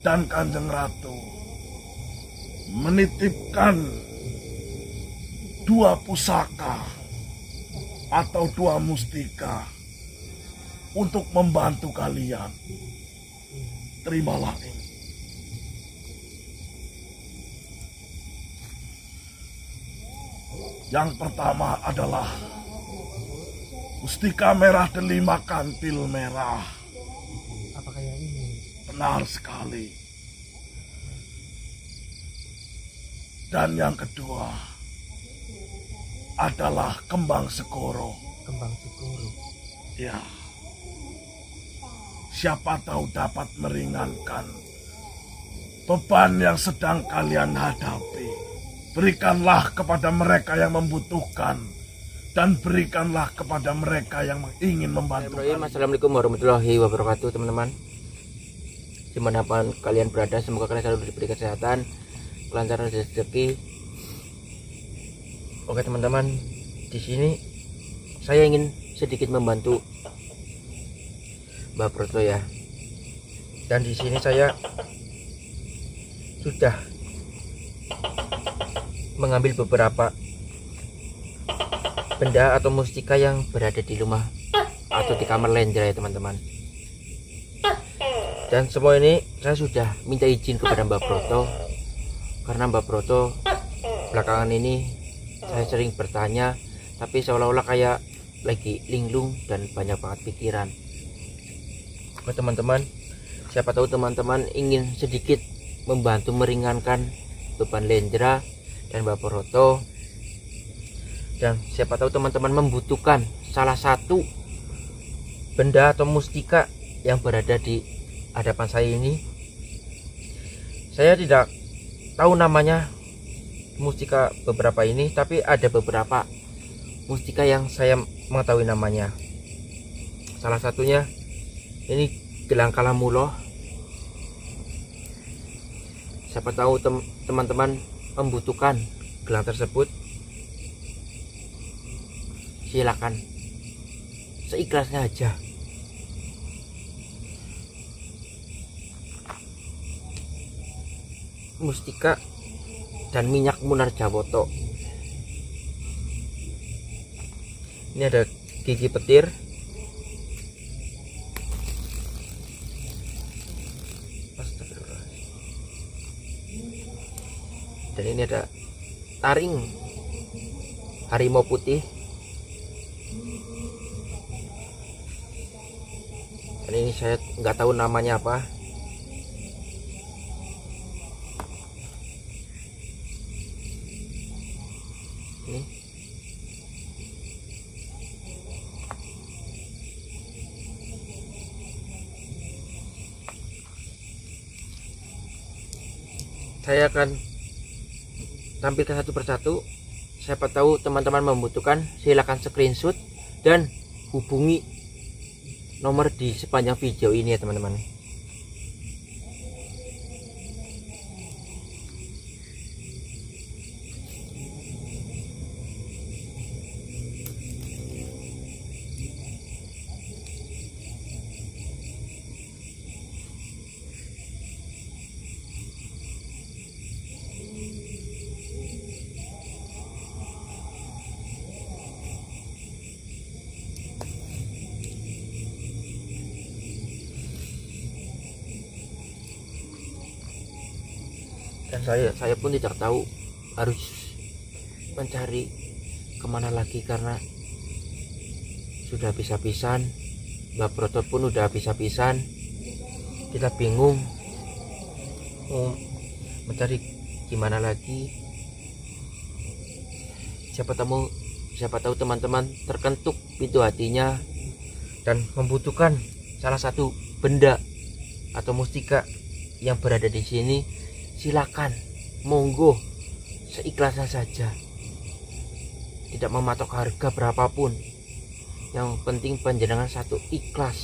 dan Kanjeng Ratu menitipkan 2 pusaka atau 2 mustika untuk membantu kalian. Terimalah ini. Yang pertama adalah mustika merah delima kantil merah. Apakah yang ini? Benar sekali. Dan yang kedua adalah kembang sekoro. Kembang sekoro. Ya. Siapa tahu dapat meringankan beban yang sedang kalian hadapi. Berikanlah kepada mereka yang membutuhkan dan berikanlah kepada mereka yang ingin membantu. Assalamualaikum warahmatullahi wabarakatuh, teman-teman. Dimanapun kalian berada, semoga kalian selalu diberi kesehatan, kelancaran rezeki. Oke teman-teman, di sini saya ingin sedikit membantu Mbak Broto ya. Dan di sini saya sudah mengambil beberapa benda atau mustika yang berada di rumah atau di kamar Lendra ya teman-teman. Dan semua ini saya sudah minta izin kepada Mbak Broto, karena Mbak Broto belakangan ini saya sering bertanya, tapi seolah-olah kayak lagi linglung dan banyak banget pikiran. Oke teman-teman, siapa tahu teman-teman ingin sedikit membantu meringankan beban Lendra dan Mbak Broto, dan siapa tahu teman-teman membutuhkan salah satu benda atau mustika yang berada di hadapan saya ini. Saya tidak tahu namanya mustika beberapa ini, tapi ada beberapa mustika yang saya mengetahui namanya. Salah satunya ini gelang kalamuloh. Siapa tahu teman-teman membutuhkan gelang tersebut, silakan seikhlasnya aja. Mustika dan minyak munar jawoto. Ini ada gigi petir, dan ini ada taring harimau putih, dan ini saya nggak tahu namanya apa. Ini saya akan tampilkan satu persatu. Siapa tahu teman-teman membutuhkan, silakan screenshot dan hubungi nomor di sepanjang video ini ya teman-teman. Dan saya pun tidak tahu harus mencari kemana lagi, karena sudah habis-habisan. Mbak Broto pun udah habis-habisan. Kita bingung mau mencari gimana lagi. Siapa tahu teman-teman terkentuk pintu hatinya dan membutuhkan salah satu benda atau mustika yang berada di sini. Silakan, monggo, seikhlasnya saja. Tidak mematok harga berapapun. Yang penting panjenengan satu ikhlas.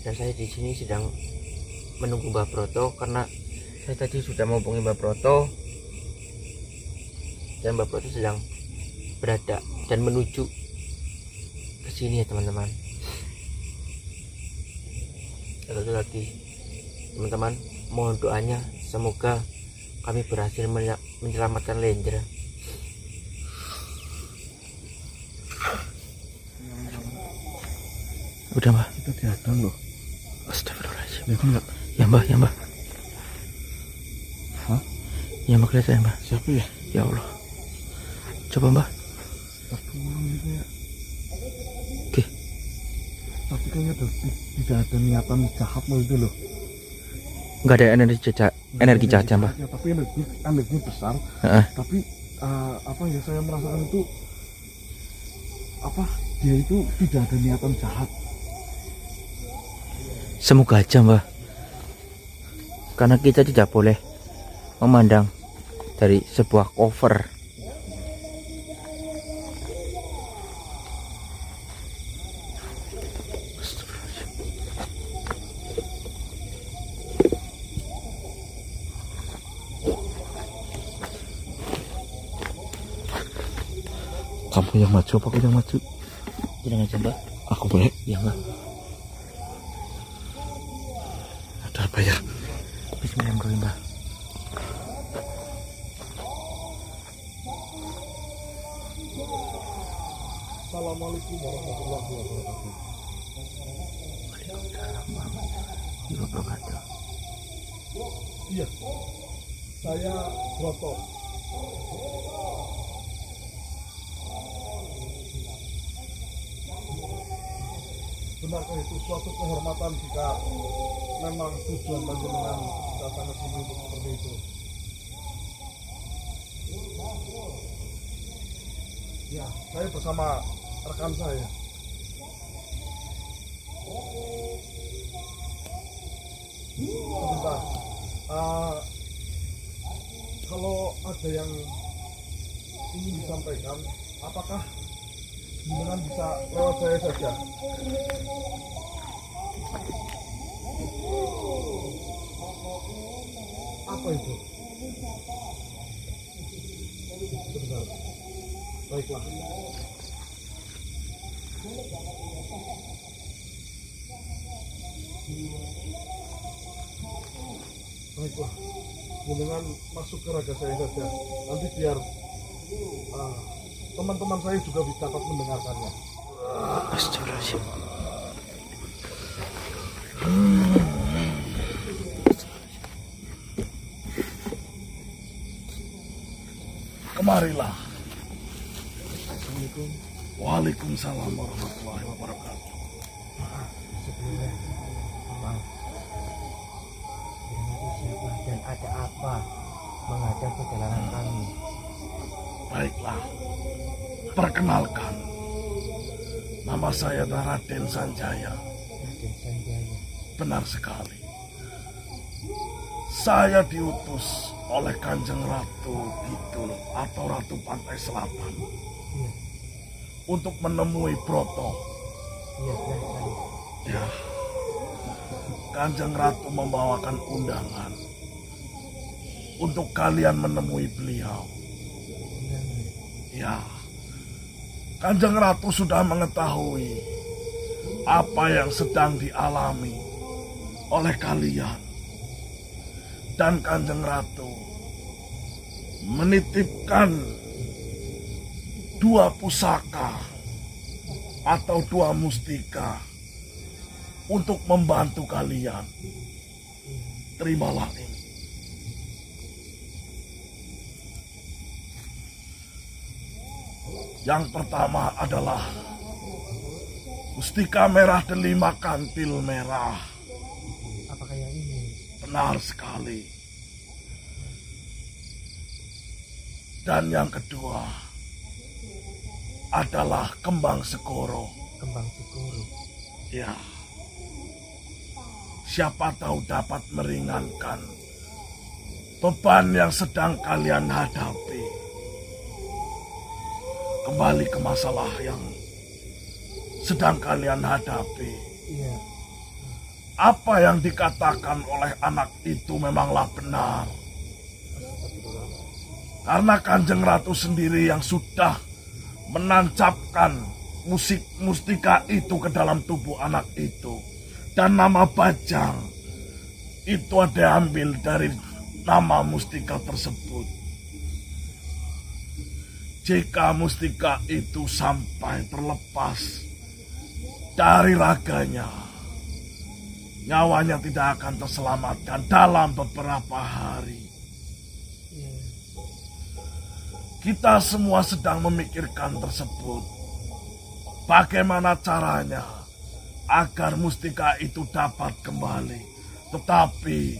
Dan saya di sini sedang menunggu Mbak Broto, karena saya tadi sudah menghubungi Mbak Broto, dan Mbak Broto sedang berada dan menuju ke sini ya teman-teman. satu lagi, teman-teman, mohon doanya semoga kami berhasil menyelamatkan Lendra. Udah mbak, Kita dihadang loh. astagfirullahaladzim. Ya enggak? Ya mbak, ya mbak. Hah? Ya mbak, kelihatan mbak. Siapa ya? Ya Allah, coba mbak. Tertulung itu ya. Oke. Tapi kayaknya tidak ada niatan jahatmu itu loh. Nggak ada energi jahat ya mbak. Ya, tapi energi besar. Heeh. Tapi apa ya, saya merasakan itu apa, dia itu tidak ada niatan jahat. Semoga aja mbak, karena kita tidak boleh memandang dari sebuah cover. Kamu yang maju apa aku yang maju? Tenang aja mbak. Aku boleh? Ya mbak. Ada apa ya? Bismillahirrahmanirrahim mbak. Assalamualaikum warahmatullahi wabarakatuh. Waalaikumsalam warahmatullahi wabarakatuh. Iya, saya Broto. Benarkah itu suatu kehormatan jika memang tujuan panjenengan datang ke sini untuk seperti itu? Ya, saya bersama rekan saya. Sebentar. Kalau ada yang ingin disampaikan, apakah jenengan bisa lewat saya saja? Apa itu? Sebentar. Baiklah. Baiklah. Jenengan masuk ke raga saya saja. Nanti biar teman-teman saya juga dapat mendengarkannya. Astagfirullahaladzim. Kemarilah. Assalamualaikum. Waalaikumsalam warahmatullahi wabarakatuh. Sebelumnya, maaf. Dengan itu siapa dan ada apa menghadang perjalanan kami? Baiklah. Perkenalkan. Nama saya Raden Sanjaya. Raden Sanjaya. Benar sekali. Saya diutus oleh Kanjeng Ratu Kidul atau Ratu Pantai Selatan Iya, untuk menemui Broto. iya benar sekali. Ya, Kanjeng Ratu membawakan undangan untuk kalian menemui beliau. Undangan. Ya, Kanjeng Ratu sudah mengetahui apa yang sedang dialami oleh kalian. Dan Kanjeng Ratu menitipkan 2 pusaka atau 2 mustika untuk membantu kalian. Terimalah ini. Yang pertama adalah mustika merah delima kantil merah. Apakah yang ini? Benar sekali. Dan yang kedua adalah kembang segoro. Kembang segoro. Ya. Siapa tahu dapat meringankan beban yang sedang kalian hadapi. Kembali ke masalah yang sedang kalian hadapi. Iya. Apa yang dikatakan oleh anak itu memanglah benar. Karena Kanjeng Ratu sendiri yang sudah menancapkan mustika itu ke dalam tubuh anak itu. Dan nama Bajang itu ada ambil dari nama mustika tersebut. Jika mustika itu sampai terlepas dari raganya, nyawanya tidak akan terselamatkan dalam beberapa hari. Kita semua sedang memikirkan tersebut. Bagaimana caranya agar mustika itu dapat kembali. Tetapi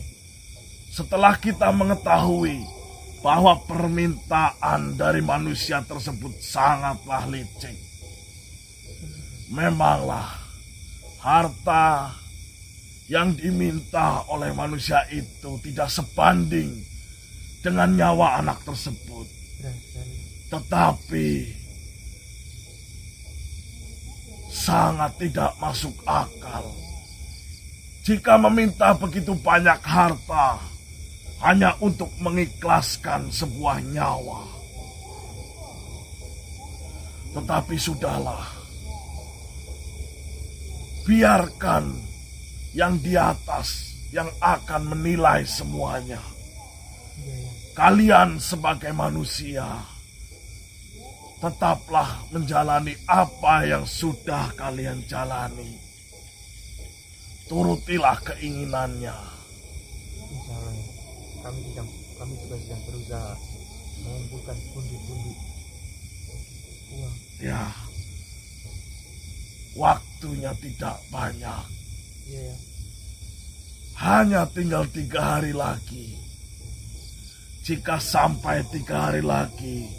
setelah kita mengetahui bahwa permintaan dari manusia tersebut sangatlah licik, memanglah harta yang diminta oleh manusia itu tidak sebanding dengan nyawa anak tersebut. Tetapi sangat tidak masuk akal jika meminta begitu banyak harta hanya untuk mengikhlaskan sebuah nyawa. Tetapi sudahlah, biarkan yang di atas yang akan menilai semuanya. Kalian sebagai manusia, tetaplah menjalani apa yang sudah kalian jalani. Turutilah keinginannya. Insya Allah, kami juga sedang berusaha mengumpulkan pundi-pundi uang. Ya, waktunya tidak banyak. Iya. Hanya tinggal 3 hari lagi. Jika sampai 3 hari lagi,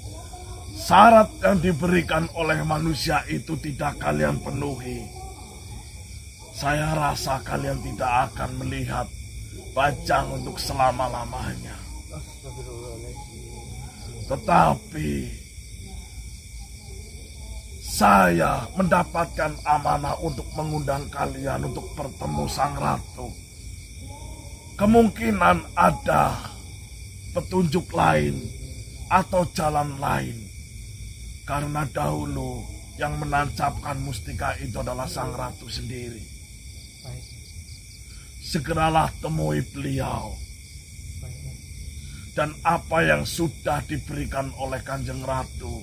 syarat yang diberikan oleh manusia itu tidak kalian penuhi, saya rasa kalian tidak akan melihat Bajang untuk selama-lamanya. Tetapi saya mendapatkan amanah untuk mengundang kalian untuk bertemu Sang Ratu. Kemungkinan ada petunjuk lain atau jalan lain. Karena dahulu yang menancapkan mustika itu adalah Sang Ratu sendiri. Segeralah temui beliau. Dan apa yang sudah diberikan oleh Kanjeng Ratu,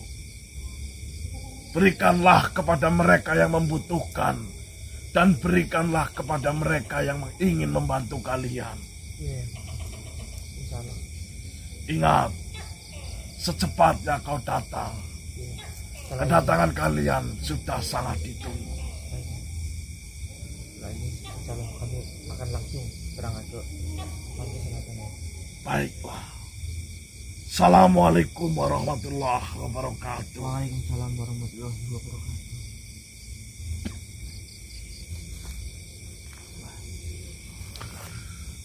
berikanlah kepada mereka yang membutuhkan. Dan berikanlah kepada mereka yang ingin membantu kalian. Ingat, secepatnya kau datang. Kedatangan kalian sudah sangat ditunggu. Kalau kami akan langsung berangkat ke pantai selatan. Baiklah. Assalamualaikum warahmatullahi wabarakatuh. Waalaikumsalam warahmatullahi wabarakatuh.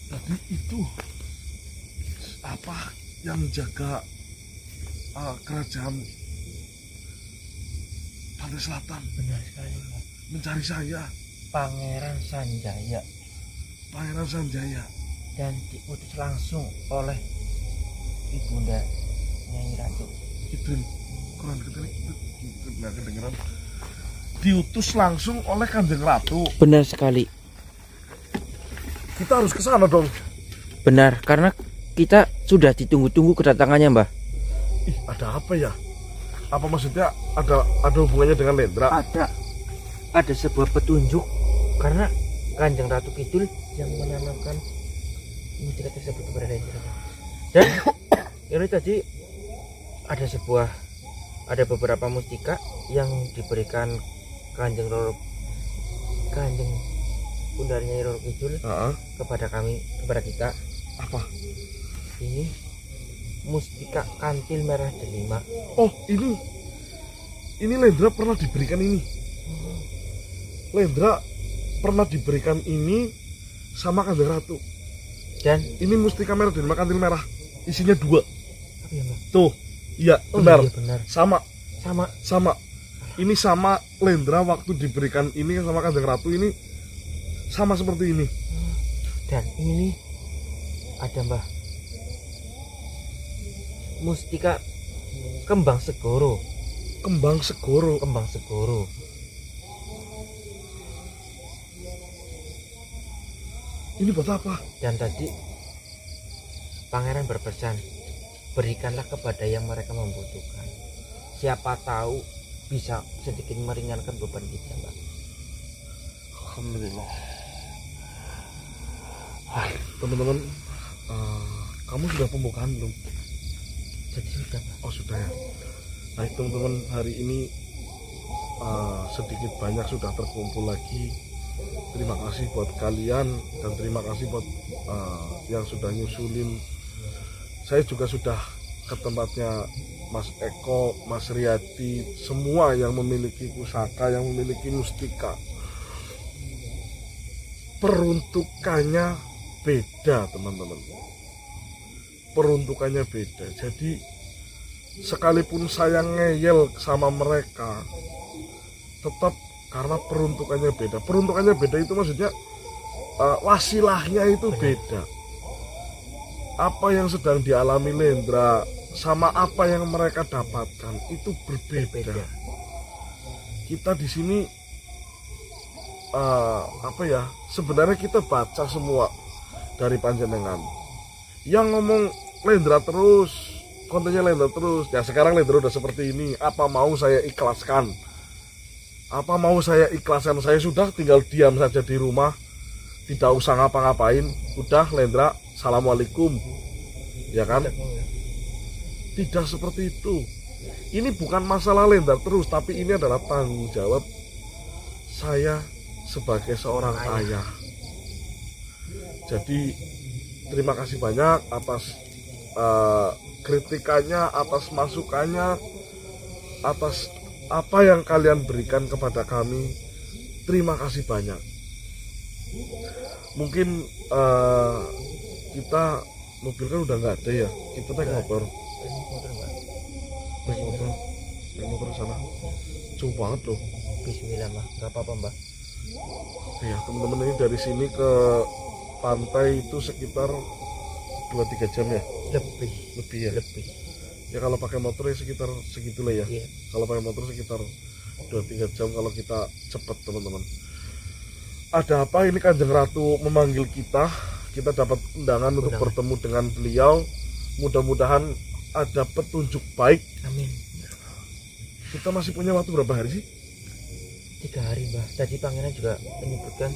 Tadi itu apa yang jaga kerajaan pantai selatan? Benar sekali, Pak. Mencari saya. Pangeran Sanjaya. Pangeran Sanjaya. Dan diutus langsung oleh Ibunda Nyai Ratu. Itu kurang kedengeran. Diutus langsung oleh Kanjeng Ratu. Benar sekali. Kita harus ke sana dong. Benar, karena kita sudah ditunggu-tunggu kedatangannya, Mbah. Ih, ada apa ya? Apa maksudnya ada hubungannya dengan Lendra? Ada sebuah petunjuk karena Kanjeng Ratu Kidul yang menanamkan mustika tersebut kepada Lendra. Dan ini tadi ada beberapa mustika yang diberikan Kanjeng Bundarnya Roro Kidul kepada kita. Apa? Ini mustika kantil merah delima. Oh, ini Lendra pernah diberikan ini. Lendra pernah diberikan ini sama Kanjeng Ratu. Dan ini mustika merah delima kantil merah. Isinya 2. Iya, tuh, iya benar. Iya, benar. Sama. Ini sama Lendra waktu diberikan ini sama Kanjeng Ratu, ini sama seperti ini. Dan ini ada, Mbah, mustika kembang segoro. Ini buat apa? Dan tadi pangeran berpesan, berikanlah kepada yang mereka membutuhkan. Siapa tahu bisa sedikit meringankan beban kita, Mbak. Alhamdulillah. Teman-teman, kamu sudah pembukaan belum? Jadi sudah, Mbak. Oh sudah ya. Baik teman-teman, hari ini sedikit banyak sudah terkumpul lagi. Terima kasih buat kalian dan terima kasih buat yang sudah nyusulin. Saya juga sudah ke tempatnya Mas Eko, Mas Riyadi, semua yang memiliki pusaka, yang memiliki mustika. Peruntukannya beda teman-teman. Peruntukannya beda. Jadi sekalipun saya ngeyel sama mereka, tetap karena peruntukannya beda. Peruntukannya beda itu maksudnya wasilahnya itu beda. Apa yang sedang dialami Lendra sama apa yang mereka dapatkan itu berbeda. Kita di sini sebenarnya kita baca semua dari panjenengan. Yang ngomong Lendra terus, kontennya Lendra terus. Ya sekarang Lendra udah seperti ini. Apa mau saya ikhlaskan? Apa mau saya ikhlaskan? Saya sudah tinggal diam saja di rumah, tidak usah ngapa-ngapain. Udah Lendra, assalamualaikum. Ya kan? Tidak seperti itu. Ini bukan masalah Lendra terus, tapi ini adalah tanggung jawab saya sebagai seorang ayah. Jadi terima kasih banyak atas kritikannya, atas masukannya, atas apa yang kalian berikan kepada kami. Terima kasih banyak. Mungkin kita mobil kan udah nggak ada ya, kita naik motor. Naik motor sana jauh banget loh. Bismillah, Mbak. Nggak apa-apa, Mbak. Ya teman-teman, ini dari sini ke pantai itu sekitar 2-3 jam ya? Lebih ya? Lebih. Ya kalau pakai motor ya sekitar segitulah ya. Iya. Kalau pakai motor sekitar 2-3 jam kalau kita cepat teman-teman. Ada apa ini? Kanjeng Ratu memanggil kita. Kita dapat undangan untuk bertemu dengan beliau. Mudah-mudahan ada petunjuk baik. Amin. Kita masih punya waktu berapa hari sih? 3 hari, Mbak. Tadi pangeran juga menyebutkan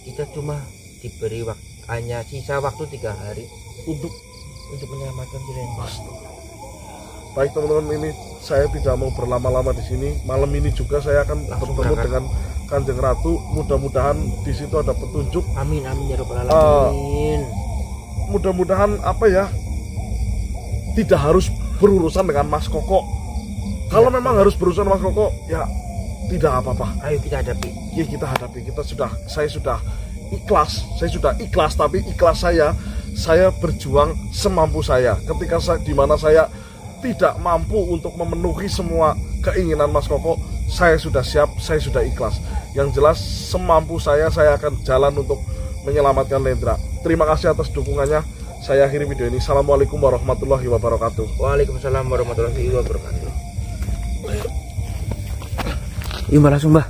kita cuma diberi hanya sisa waktu 3 hari untuk menyelamatkan si Lendra. Baik teman-teman, ini saya tidak mau berlama-lama di sini. Malam ini juga saya akan bertemu dengan Kanjeng Ratu. Mudah-mudahan di situ ada petunjuk. Amin amin ya rabbal alamin. Mudah-mudahan tidak harus berurusan dengan Mas Koko. Kalau memang harus berurusan Mas Koko, ya tidak apa-apa. Ayo kita hadapi. Ya kita hadapi. Saya sudah ikhlas. Tapi ikhlas saya berjuang semampu saya. Ketika di mana saya tidak mampu untuk memenuhi semua keinginan Mas Koko, saya sudah siap, saya sudah ikhlas. Yang jelas semampu saya akan jalan untuk menyelamatkan Lendra. Terima kasih atas dukungannya. Saya akhiri video ini. Assalamualaikum warahmatullahi wabarakatuh. Waalaikumsalam warahmatullahi wabarakatuh. Yuk Mbak, langsung Mbak.